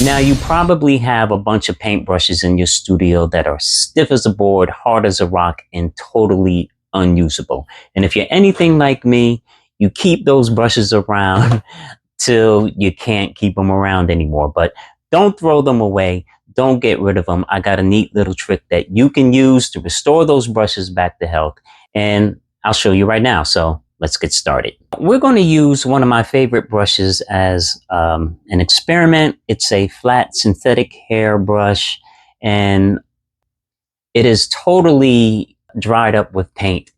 Now, you probably have a bunch of paintbrushes in your studio that are stiff as a board, hard as a rock, and totally unusable. And if you're anything like me, you keep those brushes around till you can't keep them around anymore. But don't throw them away. Don't get rid of them. I got a neat little trick that you can use to restore those brushes back to health. And I'll show you right now. So let's get started. We're going to use one of my favorite brushes as an experiment. It's a flat synthetic hair brush, and it is totally dried up with paint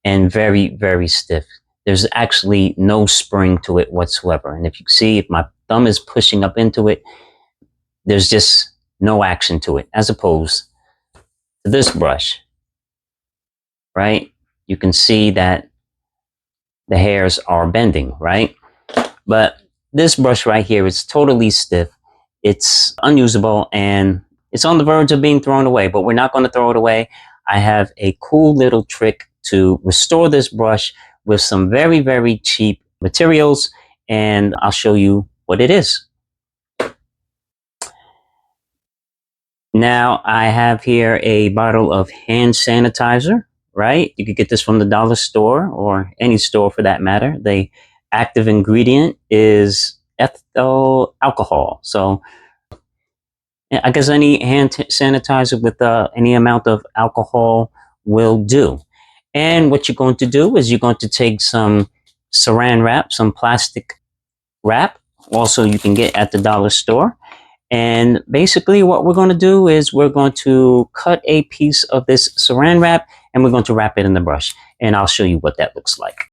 and very, very stiff. There's actually no spring to it whatsoever. And if you see, if my thumb is pushing up into it, there's just no action to it, as opposed to this brush, right? You can see that the hairs are bending, right? But this brush right here is totally stiff. It's unusable and it's on the verge of being thrown away, but we're not going to throw it away. I have a cool little trick to restore this brush with some very, very cheap materials, and I'll show you what it is. Now, I have here a bottle of hand sanitizer, right? You could get this from the dollar store or any store for that matter. The active ingredient is ethyl alcohol. So I guess any hand sanitizer with any amount of alcohol will do. And what you're going to do is you're going to take some saran wrap, some plastic wrap. Also, you can get at the dollar store. And basically what we're going to do is we're going to cut a piece of this saran wrap and we're going to wrap it in the brush. And I'll show you what that looks like.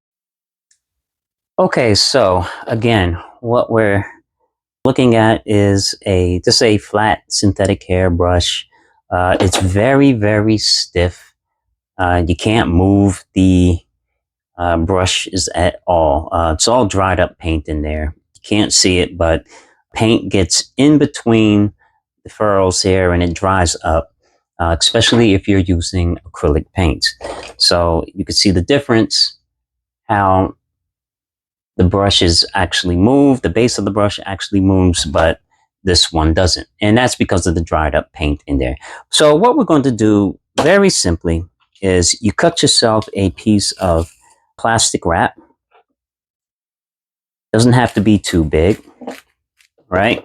Okay, so again, what we're looking at is just a flat synthetic hair brush. It's very, very stiff. You can't move the brushes at all. It's all dried up paint in there. You can't see it, but paint gets in between the furrows here and it dries up, especially if you're using acrylic paints. So you can see the difference, how the brushes actually move, the base of the brush actually moves, but this one doesn't. And that's because of the dried up paint in there. So what we're going to do very simply is you cut yourself a piece of plastic wrap. Doesn't have to be too big, right?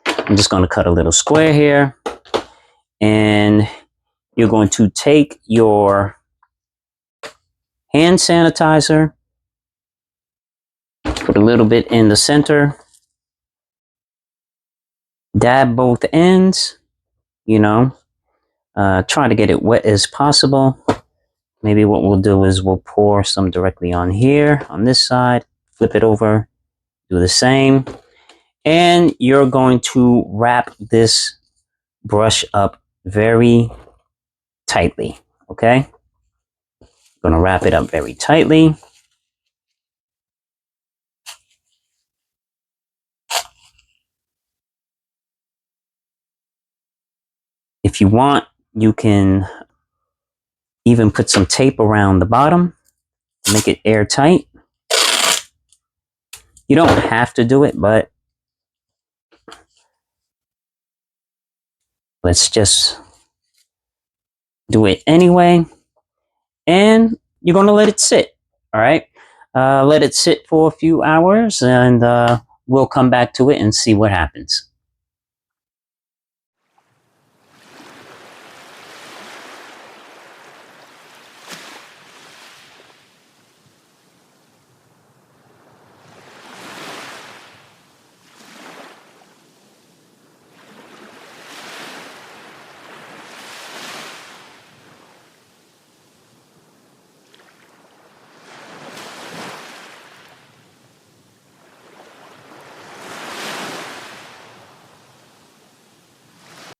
I'm just going to cut a little square here. And you're going to take your hand sanitizer, put a little bit in the center, dab both ends, try to get it wet as possible. Maybe what we'll do is we'll pour some directly on here, on this side, flip it over, do the same. And you're going to wrap this brush up very tightly, okay? Going to wrap it up very tightly. If you want, you can even put some tape around the bottom to make it airtight. You don't have to do it, but let's just do it anyway. And you're going to let it sit, all right? Let it sit for a few hours and we'll come back to it and see what happens.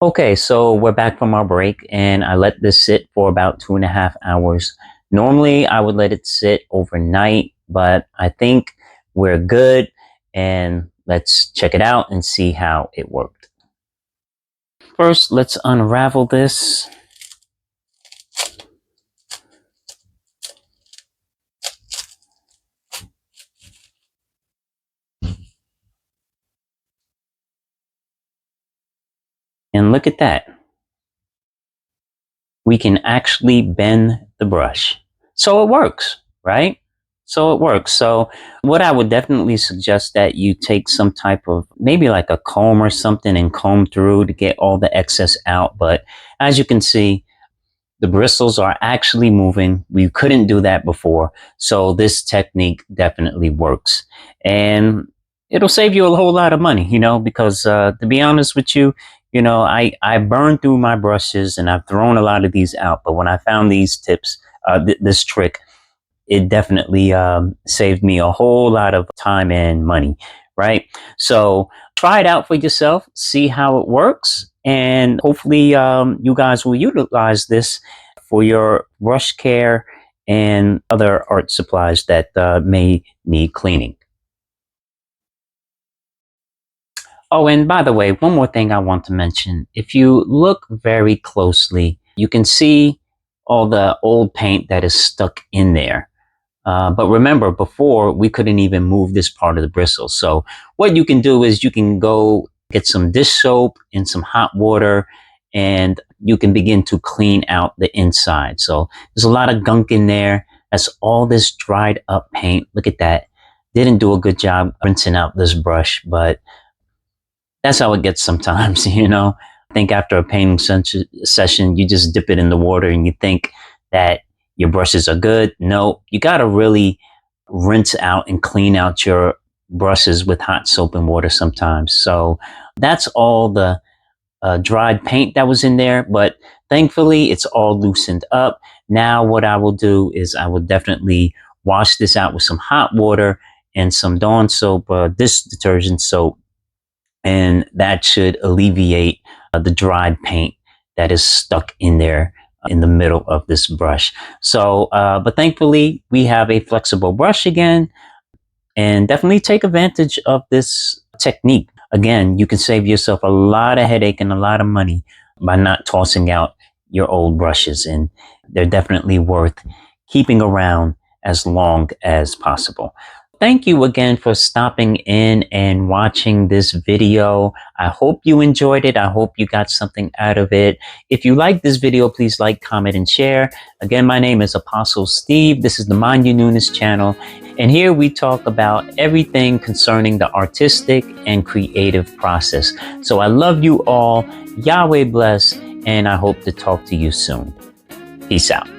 Okay, so we're back from our break and I let this sit for about 2.5 hours. Normally I would let it sit overnight, but I think we're good and let's check it out and see how it worked. First, let's unravel this. And look at that. We can actually bend the brush. So it works, right? So it works. So what I would definitely suggest that you take some type of, maybe like a comb or something, and comb through to get all the excess out. But as you can see, the bristles are actually moving. We couldn't do that before. So this technique definitely works. And it'll save you a whole lot of money, because to be honest with you, I burned through my brushes and I've thrown a lot of these out. But when I found these tips, this trick, it definitely saved me a whole lot of time and money, right? So try it out for yourself, see how it works, and hopefully you guys will utilize this for your brush care and other art supplies that may need cleaning. Oh, and by the way, one more thing I want to mention. If you look very closely, you can see all the old paint that is stuck in there. But remember, before we couldn't even move this part of the bristle. So what you can do is you can go get some dish soap and some hot water, and you can begin to clean out the inside. So there's a lot of gunk in there. That's all this dried up paint. Look at that. Didn't do a good job rinsing out this brush, but that's how it gets sometimes, I think after a painting session, you just dip it in the water and you think that your brushes are good. No, you got to really rinse out and clean out your brushes with hot soap and water sometimes. So that's all the dried paint that was in there, but thankfully it's all loosened up. Now what I will do is I will definitely wash this out with some hot water and some Dawn soap, dish detergent soap, and that should alleviate the dried paint that is stuck in there in the middle of this brush. So, but thankfully we have a flexible brush again, and definitely take advantage of this technique. Again, you can save yourself a lot of headache and a lot of money by not tossing out your old brushes, and they're definitely worth keeping around as long as possible. Thank you again for stopping in and watching this video. I hope you enjoyed it. I hope you got something out of it. If you like this video, please like, comment, and share. Again, my name is Apostle Steve. This is the Mind Your Newness channel. And here we talk about everything concerning the artistic and creative process. So I love you all. Yahweh bless. And I hope to talk to you soon. Peace out.